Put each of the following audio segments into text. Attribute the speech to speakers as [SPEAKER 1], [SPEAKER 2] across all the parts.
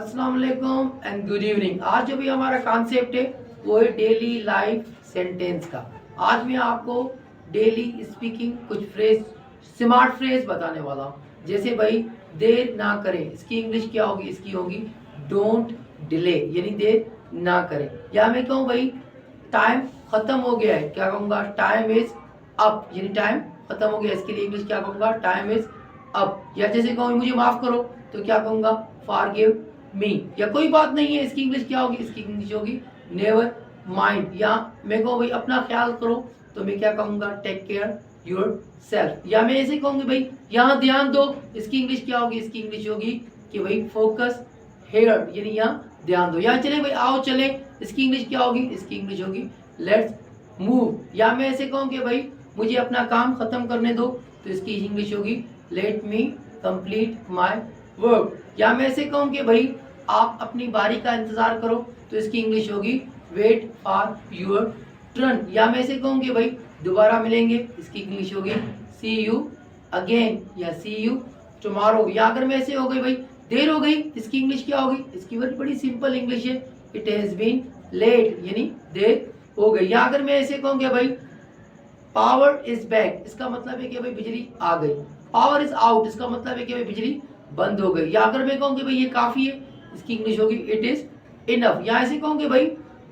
[SPEAKER 1] अस्सलाम वालेकुम and good evening. आज जो भी हमारा कॉन्सेप्ट है वो है डेली लाइफ सेंटेंस का। आज मैं आपको डेली स्पीकिंग कुछ फ्रेज, स्मार्ट फ्रेज बताने वाला हूँ। जैसे भाई देर ना करें, इसकी इंग्लिश क्या होगी? इसकी होगी डोंट डिले, यानी देर ना करें। या मैं कहूँ भाई टाइम खत्म हो गया है, क्या कहूँगा? टाइम इज अप, यानी टाइम खत्म हो गया, इसके लिए इंग्लिश क्या कहूँगा? Time is up. या जैसे कहूँ मुझे माफ करो, तो क्या कहूँगा? Forgive me. या कोई बात नहीं है, इसकी इंग्लिश क्या होगी? इसकी इंग्लिश होगी नेवर माइंड। या मैं कहूँ भाई अपना ख्याल करो, तो मैं क्या कहूँगा? Take care yourself. या मैं ऐसे कहूँगी भाई यहाँ ध्यान दो, इसकी इंग्लिश क्या होगी? इसकी इंग्लिश होगी कि भाई फोकस हेयर, यानी यहाँ ध्यान दो। यहाँ चले भाई आओ चले, इसकी इंग्लिश क्या होगी? इसकी इंग्लिश होगी लेट्स मूव। या मैं ऐसे कहूँ कि भाई मुझे अपना काम खत्म करने दो, तो इसकी इंग्लिश होगी let me complete my work. या मैं ऐसे कहूँ कि भाई आप अपनी बारी का इंतजार करो, तो इसकी इंग्लिश होगी वेट फॉर योर टर्न। या मैं ऐसे कहूँ कि भाई दोबारा मिलेंगे, इसकी इंग्लिश होगी सी यू अगेन या सी यू टुमारो। या अगर मैं ऐसे हो गई भाई देर हो गई, इसकी इंग्लिश क्या होगी? इसकी बड़ी सिंपल इंग्लिश है, इट हैज बीन लेट, यानी देर हो गई। या अगर मैं ऐसे कहूँ कि भाई पावर इज बैक, इसका मतलब है कि भाई बिजली आ गई। पावर इज आउट, इसका मतलब है कि भाई बिजली बंद हो गई। या अगर मैं कहूँ कि भाई ये काफी है, इसकी इंग्लिश होगी इट इज इनफ। या ऐसे कहूँ कि भाई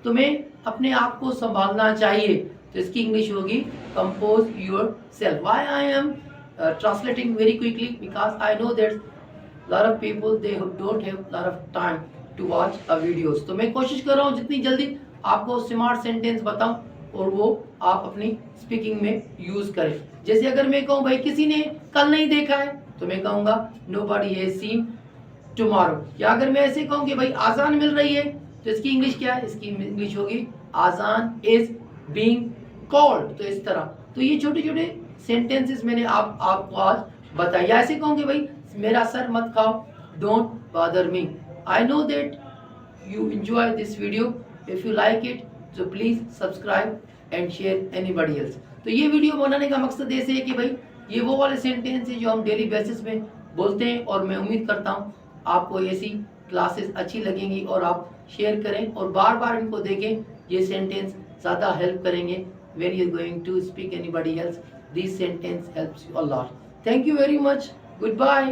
[SPEAKER 1] तुम्हें अपने आप को संभालना चाहिए, तो इसकी इंग्लिश होगी compose your self. Why I am translating very quickly because I know that lot of people they don't have lot of time to watch a videos। तो मैं कोशिश कर रहा हूँ जितनी जल्दी आपको स्मार्ट सेंटेंस बताऊं और वो आप अपनी स्पीकिंग में यूज करें। जैसे अगर मैं कहूँ भाई किसी ने कल नहीं देखा है, तो मैं कहूँगा nobody has seen tomorrow। या अगर मैं ऐसे कहूँ कि भाई आजान मिल रही है, तो इसकी इंग्लिश क्या है? इसकी इंग्लिश होगी आजान इज बीइंग कॉल्ड। तो इस तरह तो ये छोटे छोटे सेंटेंसेस मैंने आपको आज बताया। ऐसे कहूँगे भाई मेरा सर मत खाओ, don't bother me. I know that you enjoy this video, if you like it तो please subscribe and share anybody else. तो ये वीडियो बनाने का मकसद ऐसे है कि भाई ये वो वाले सेंटेंस है जो हम डेली बेसिस में बोलते हैं, और मैं उम्मीद करता हूँ आपको ऐसी क्लासेस अच्छी लगेंगी और आप शेयर करें और बार बार इनको देखें। ये सेंटेंस ज़्यादा हेल्प करेंगे when you're going to speak anybody else. This sentence helps you a lot. Thank you very much. Goodbye.